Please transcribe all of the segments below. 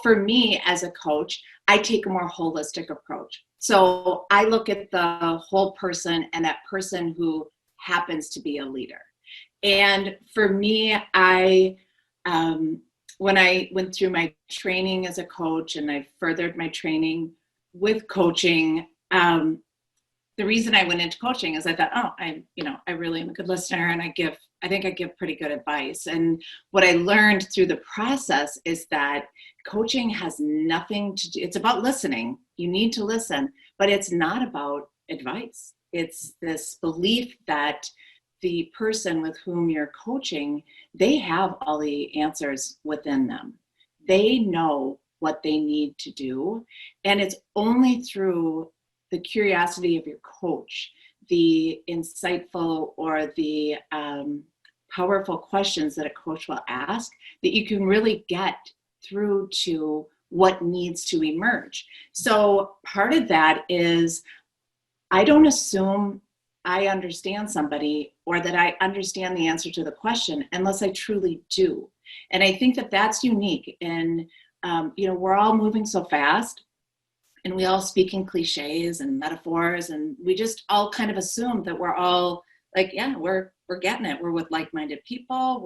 for me as a coach, I take a more holistic approach. So I look at the whole person and that person who happens to be a leader. And for me, when I went through my training as a coach and I furthered my training with coaching, the reason I went into coaching is I thought, I really am a good listener, and I think I give pretty good advice. And what I learned through the process is that coaching has nothing to do, it's about listening. You need to listen, but it's not about advice. It's this belief that the person with whom you're coaching, they have all the answers within them. They know what they need to do. And it's only through the curiosity of your coach, the insightful or the powerful questions that a coach will ask, that you can really get through to what needs to emerge. So part of that is, I don't assume I understand somebody or that I understand the answer to the question unless I truly do. And I think that that's unique. And, we're all moving so fast, and we all speak in cliches and metaphors, and we just all kind of assume that we're all like, yeah, we're getting it. We're with like-minded people.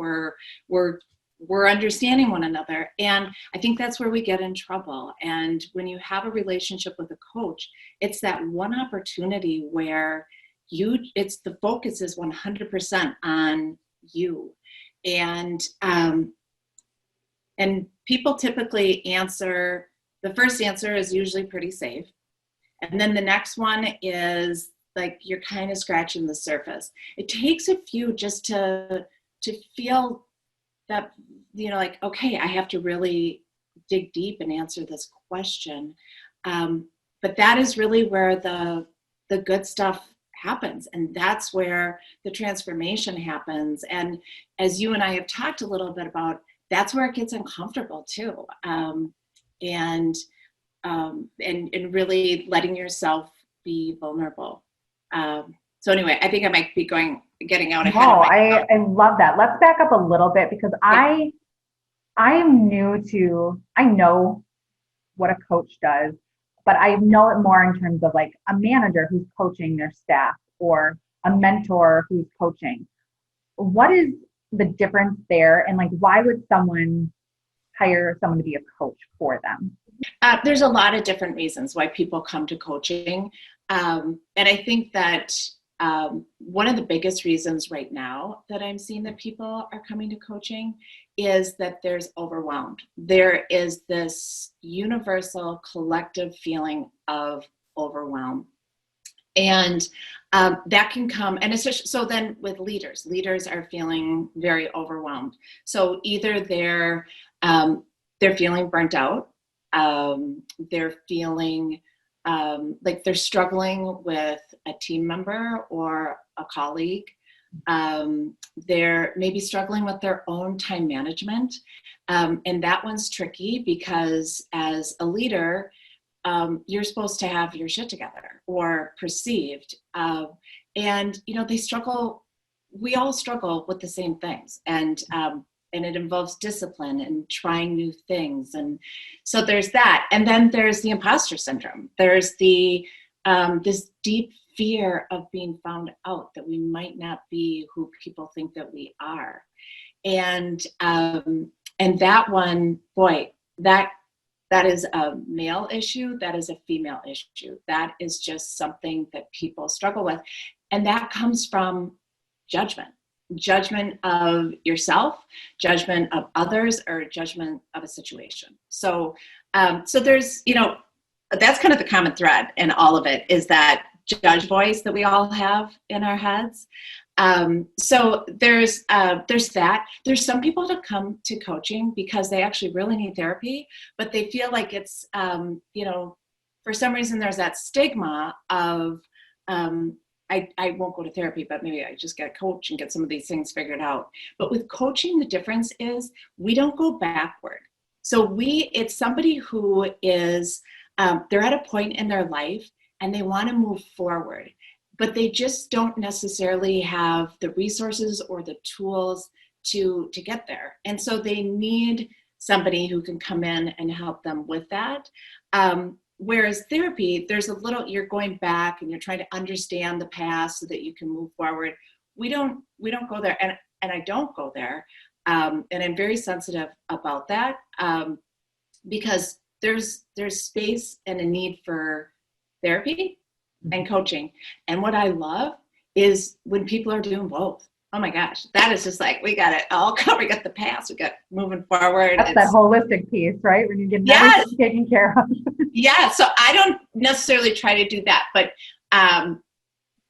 We're understanding one another. And I think that's where we get in trouble. And when you have a relationship with a coach, it's that one opportunity where the focus is 100% on you. And people typically answer, the first answer is usually pretty safe. And then the next one is like, you're kind of scratching the surface. It takes a few just to feel that, like, okay, I have to really dig deep and answer this question. But that is really where the good stuff happens. And that's where the transformation happens. And as you and I have talked a little bit about, that's where it gets uncomfortable too. And really letting yourself be vulnerable. So anyway, I think I might be getting out ahead of myself. I love that. Let's back up a little bit, because I am new to, I know what a coach does, but I know it more in terms of like a manager who's coaching their staff or a mentor who's coaching. What is the difference there? And like, why would someone hire someone to be a coach for them? There's a lot of different reasons why people come to coaching. And I think that one of the biggest reasons right now that I'm seeing that people are coming to coaching is that there's overwhelmed. There is this universal collective feeling of overwhelm. And that can come, and especially, so then with leaders are feeling very overwhelmed. So either they're feeling burnt out, they're feeling like they're struggling with a team member or a colleague. They're maybe struggling with their own time management. And that one's tricky because as a leader, you're supposed to have your shit together, or perceived. And, they struggle, we all struggle with the same things. And it involves discipline and trying new things. And so there's that. And then there's the imposter syndrome. There's this deep fear of being found out, that we might not be who people think that we are. And that one, boy, that is a male issue. That is a female issue. That is just something that people struggle with. And that comes from judgment of yourself, judgment of others, or judgment of a situation. So there's, that's kind of the common thread in all of it, is that judge voice that we all have in our heads. So there's that. There's some people that come to coaching because they actually really need therapy, but they feel like it's, for some reason there's that stigma of, I won't go to therapy, but maybe I just get a coach and get some of these things figured out. But with coaching, the difference is we don't go backward. So it's somebody who is, they're at a point in their life and they want to move forward, but they just don't necessarily have the resources or the tools to get there. And so they need somebody who can come in and help them with that. Whereas therapy, there's a little, you're going back and you're trying to understand the past so that you can move forward. We don't go there, and I don't go there, and I'm very sensitive about that, because there's space and a need for therapy and coaching. And what I love is when people are doing both. Oh my gosh, that is just like, we got it all covered. We got the past, we got moving forward. That's that holistic piece, right? When you get yes, everything taken care of. yeah. So I don't necessarily try to do that, but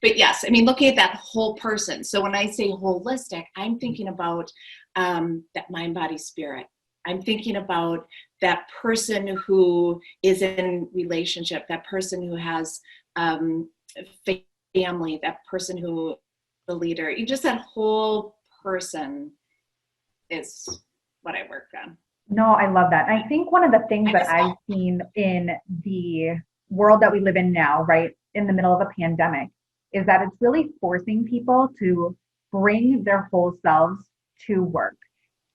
yes, I mean, looking at that whole person. So when I say holistic, I'm thinking about that mind, body, spirit. I'm thinking about that person who is in relationship, that person who has family, that person who the leader. You just, that whole person is what I work on. No, I love that. I think one of the things that I've seen in the world that we live in now, right, in the middle of a pandemic, is that it's really forcing people to bring their whole selves to work.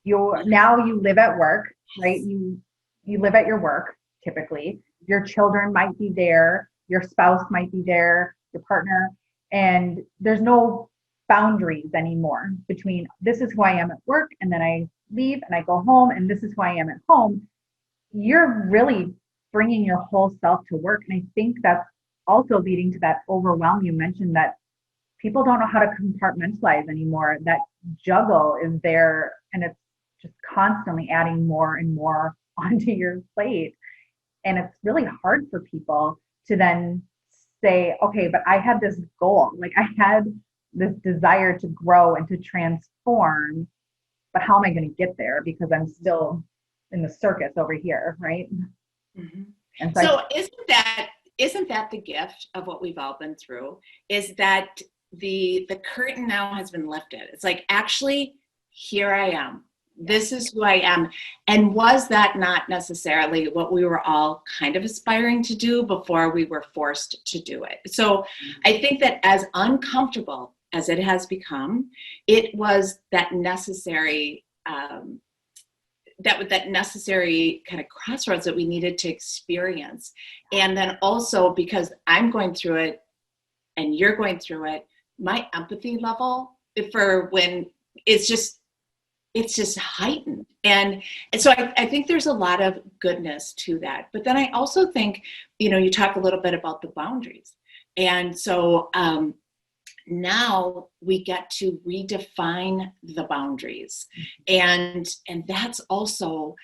Now you live at work, right? You live at your work, typically. Your children might be there, your spouse might be there, your partner, and there's no boundaries anymore between this is who I am at work and then I leave and I go home and this is who I am at home. You're really bringing your whole self to work. And I think that's also leading to that overwhelm. You mentioned that people don't know how to compartmentalize anymore. That juggle is there and it's just constantly adding more and more onto your plate. And it's really hard for people to then say, okay, but I had this goal, like I had this desire to grow and to transform, but how am I going to get there? Because I'm still in the circus over here, right? Mm-hmm. And so isn't that the gift of what we've all been through? Is that the curtain now has been lifted. It's like, actually, here I am. This is who I am. And was that not necessarily what we were all kind of aspiring to do before we were forced to do it? So I think that as uncomfortable as it has become, it was that necessary, that necessary kind of crossroads that we needed to experience. And then also, because I'm going through it and you're going through it, my empathy level for when it's just heightened. And so I think there's a lot of goodness to that. But then I also think, you talk a little bit about the boundaries. And so now we get to redefine the boundaries. And that's also,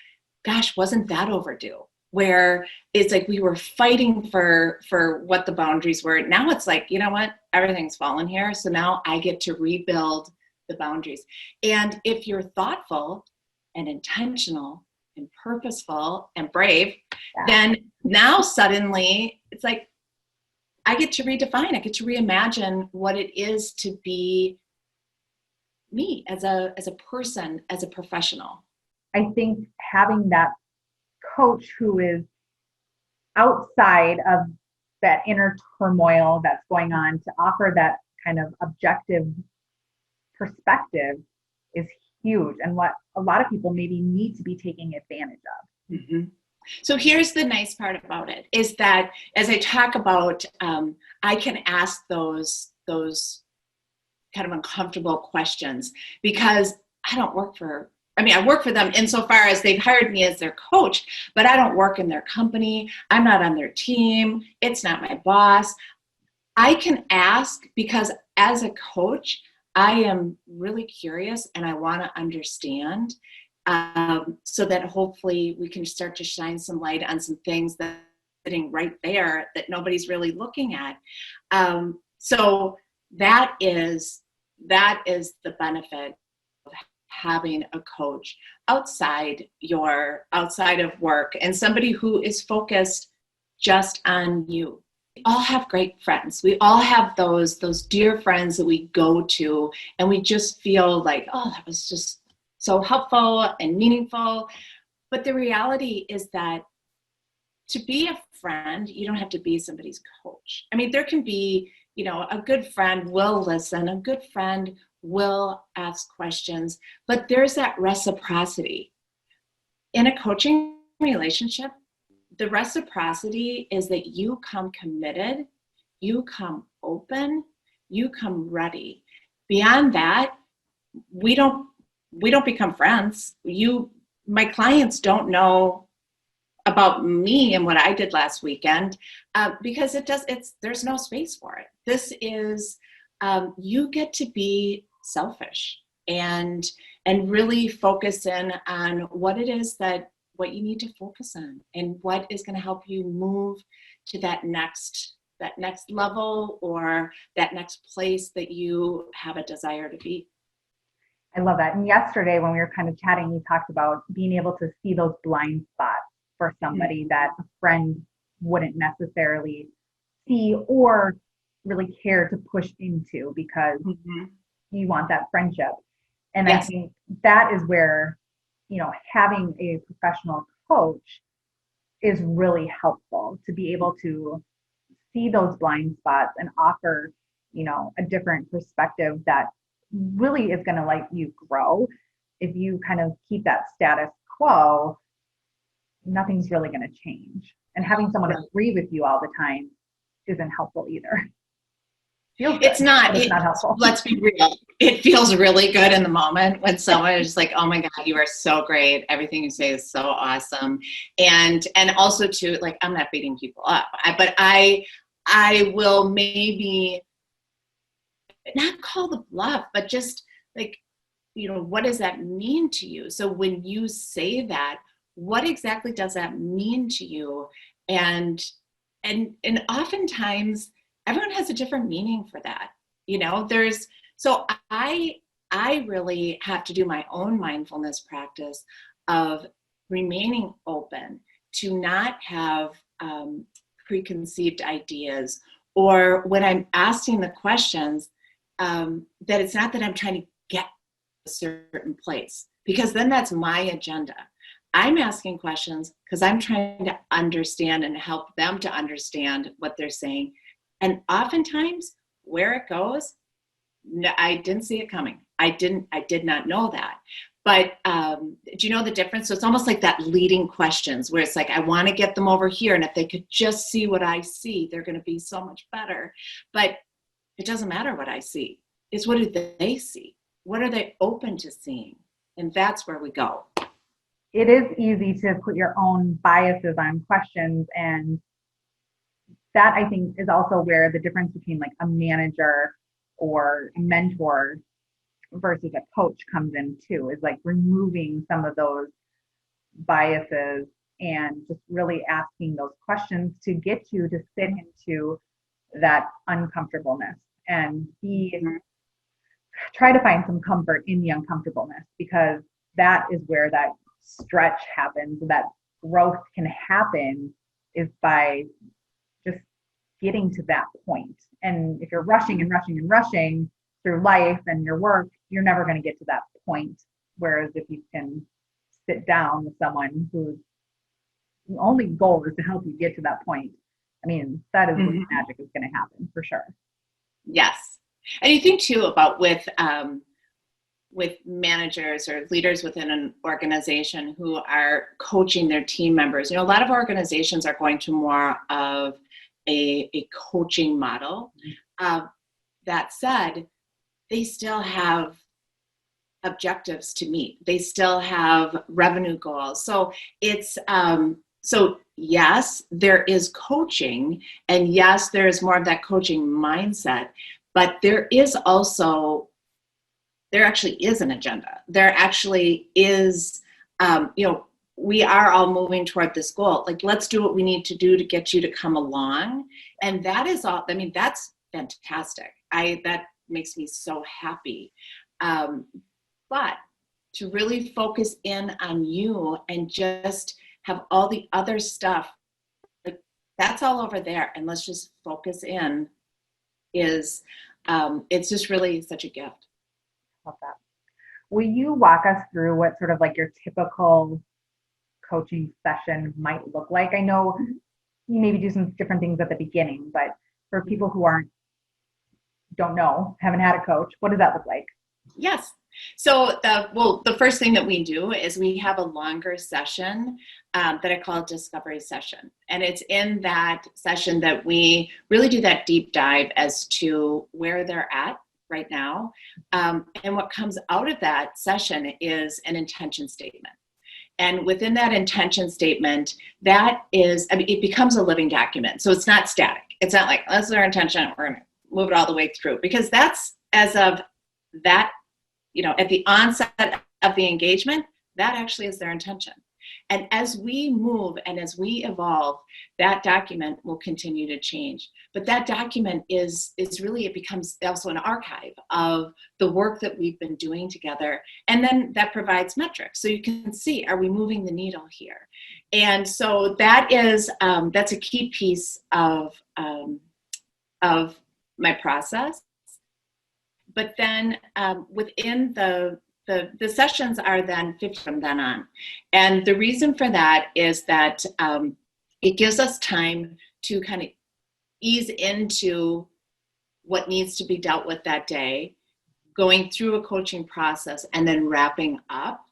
gosh, wasn't that overdue? Where it's like we were fighting for what the boundaries were. Now it's like, you know what, everything's fallen here. So now I get to rebuild the boundaries. And if you're thoughtful and intentional and purposeful and brave, then now suddenly it's like, I get to redefine, I get to reimagine what it is to be me as a person, as a professional. I think having that coach who is outside of that inner turmoil that's going on to offer that kind of objective perspective is huge, and what a lot of people maybe need to be taking advantage of. Mm-hmm. So here's the nice part about it, is that as I talk about, I can ask those kind of uncomfortable questions, because I work for them insofar as they've hired me as their coach, but I don't work in their company. I'm not on their team. It's not my boss. I can ask because as a coach, I am really curious and I want to understand, so that hopefully we can start to shine some light on some things that are sitting right there that nobody's really looking at. So that is the benefit of having a coach outside of work, and somebody who is focused just on you. We all have great friends. We all have those dear friends that we go to and we just feel like, oh, that was just so helpful and meaningful. But the reality is that to be a friend, you don't have to be somebody's coach. I mean, there can be, a good friend will listen, a good friend will ask questions, but there's that reciprocity. in a coaching relationship, the reciprocity is that you come committed, you come open, you come ready. Beyond that, we don't become friends. My clients don't know about me and what I did last weekend because there's no space for it. This is you get to be selfish and really focus in on what it is what you need to focus on and what is going to help you move to that next level or that next place that you have a desire to be. I love that. And yesterday when we were kind of chatting, you talked about being able to see those blind spots for somebody that a friend wouldn't necessarily see or really care to push into because you want that friendship. And yes. I think that is where, having a professional coach is really helpful to be able to see those blind spots and offer, a different perspective that really is going to let you grow. If you kind of keep that status quo, nothing's really going to change. And having someone agree with you all the time isn't helpful either. It's not helpful. Let's be real. It feels really good in the moment when someone is like, oh my God, you are so great. Everything you say is so awesome. And also too, like, I'm not beating people up, but I will maybe not call the bluff, but just like, what does that mean to you? So when you say that, what exactly does that mean to you? And oftentimes everyone has a different meaning for that. So I really have to do my own mindfulness practice of remaining open to not have preconceived ideas, or when I'm asking the questions, that it's not that I'm trying to get a certain place, because then that's my agenda. I'm asking questions because I'm trying to understand and help them to understand what they're saying. And oftentimes where it goes, I didn't see it coming. I did not know that. But do you know the difference? So it's almost like that leading questions where it's like, I want to get them over here. And if they could just see what I see, they're going to be so much better. But it doesn't matter what I see. It's what do they see? What are they open to seeing? And that's where we go. It is easy to put your own biases on questions, and that I think is also where the difference between like a manager or a mentor versus a coach comes in too, is like removing some of those biases and just really asking those questions to get you to sit into that uncomfortableness and try to find some comfort in the uncomfortableness, because that is where that stretch happens, that growth can happen, is by just getting to that point. And if you're rushing and rushing and rushing through life and your work, you're never going to get to that point. Whereas if you can sit down with someone whose only goal is to help you get to that point, I mean, that is when magic is going to happen for sure. Yes. And you think too about with managers or leaders within an organization who are coaching their team members. A lot of organizations are going to more of a coaching model. That said, they still have objectives to meet. They still have revenue goals. So it's so yes, there is coaching, and yes, there is more of that coaching mindset, but there actually is an agenda. There actually is, we are all moving toward this goal. Like, let's do what we need to do to get you to come along. And that is all, that's fantastic. That makes me so happy. But to really focus in on you and just have all the other stuff, like, that's all over there. And let's just focus in it's just really such a gift. Love that. Will you walk us through what sort of like your typical coaching session might look like? I know you maybe do some different things at the beginning, but for people who don't know, haven't had a coach, what does that look like? Yes. So the first thing that we do is we have a longer session that I call a discovery session. And it's in that session that we really do that deep dive as to where they're at right now. And what comes out of that session is an intention statement. And within that intention statement, that is, I mean, it becomes a living document. So it's not static. It's not like, that's our intention, we're going to move it all the way through. Because that's, as of that, at the onset of the engagement, that actually is their intention. And as we move and as we evolve, that document will continue to change. But that document is really, it becomes also an archive of the work that we've been doing together. And then that provides metrics. So you can see, are we moving the needle here? And so that is, that's a key piece of my process. But then within the sessions are then 50 from then on. And the reason for that is that it gives us time to kind of ease into what needs to be dealt with that day, going through a coaching process and then wrapping up.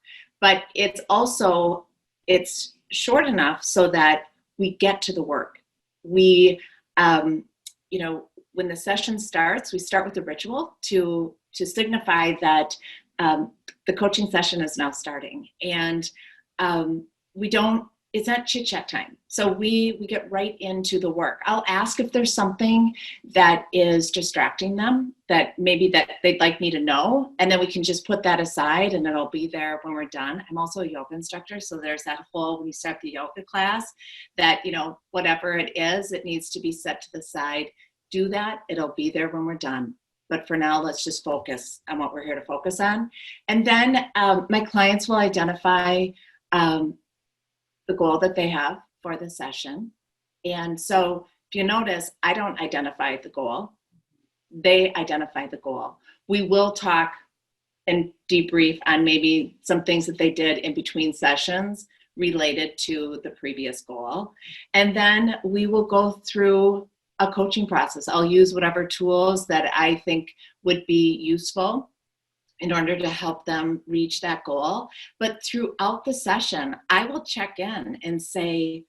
But it's also, it's short enough so that we get to the work. We, when the session starts, we start with a ritual to signify that the coaching session is now starting. And it's not chit chat time. So we get right into the work. I'll ask if there's something that is distracting them that maybe that they'd like me to know. And then we can just put that aside and it'll be there when we're done. I'm also a yoga instructor. So there's that whole, when you start the yoga class, that, whatever it is, it needs to be set to the side. Do that. It'll be there when we're done. But for now, let's just focus on what we're here to focus on. And then my clients will identify the goal that they have for the session. And so if you notice, I don't identify the goal. They identify the goal. We will talk and debrief on maybe some things that they did in between sessions related to the previous goal. And then we will go through a coaching process. I'll use whatever tools that I think would be useful in order to help them reach that goal. But throughout the session, I will check in and say,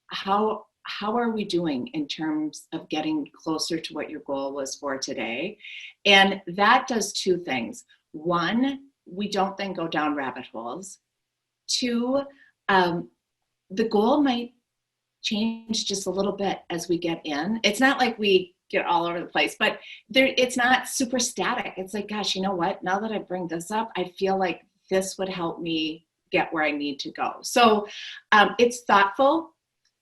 how are we doing in terms of getting closer to what your goal was for today? And that does two things. One, we don't then go down rabbit holes. Two, the goal might change just a little bit as we get in. It's not like we get all over the place, but it's not super static. It's like, gosh, you know what? Now that I bring this up, I feel like this would help me get where I need to go. So it's thoughtful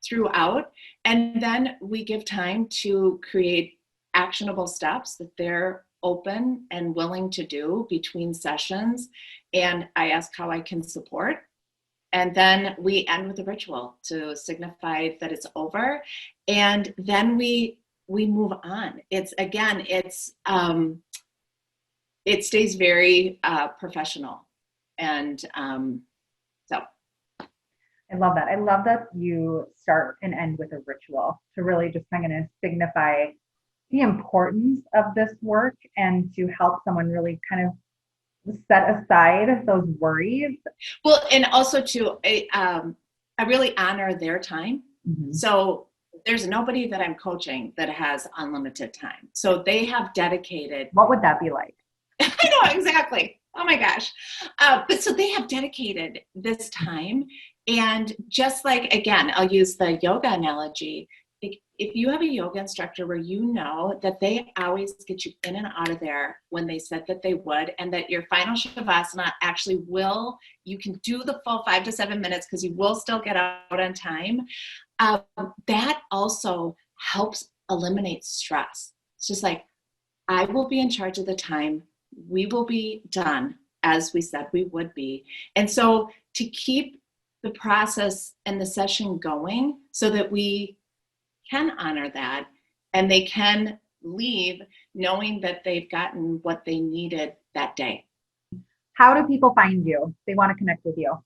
throughout. And then we give time to create actionable steps that they're open and willing to do between sessions. And I ask how I can support. And then we end with a ritual to signify that it's over. And then we move on. It stays very professional. And so. I love that. I love that you start and end with a ritual to really just kind of signify the importance of this work and to help someone really kind of set aside those worries. Well, and also too, I really honor their time. Mm-hmm. So there's nobody that I'm coaching that has unlimited time. So they have dedicated. What would that be like? I know, exactly. Oh my gosh. But so they have dedicated this time. And just like, again, I'll use the yoga analogy. If you have a yoga instructor where you know that they always get you in and out of there when they said that they would, and that your final Shavasana actually you can do the full 5 to 7 minutes because you will still get out on time, that also helps eliminate stress. It's just like, I will be in charge of the time. We will be done as we said we would be. And so to keep the process and the session going so that we can honor that and they can leave knowing that they've gotten what they needed that day. How do people find you if they want to connect with you?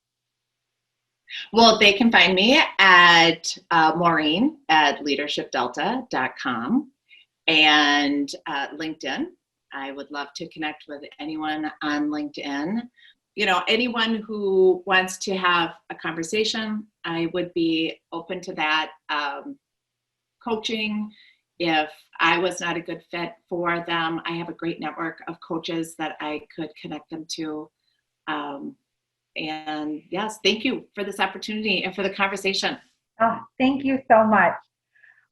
Well, they can find me at Maureen at leadershipdelta.com and LinkedIn. I would love to connect with anyone on LinkedIn. Anyone who wants to have a conversation, I would be open to that. Coaching, if I was not a good fit for them, I have a great network of coaches that I could connect them to. And yes, thank you for this opportunity and for the conversation. Oh, thank you so much.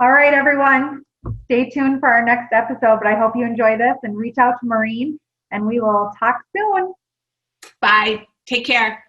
All right, everyone, stay tuned for our next episode, but I hope you enjoy this and reach out to Maureen, and we will talk soon. Bye. Take care.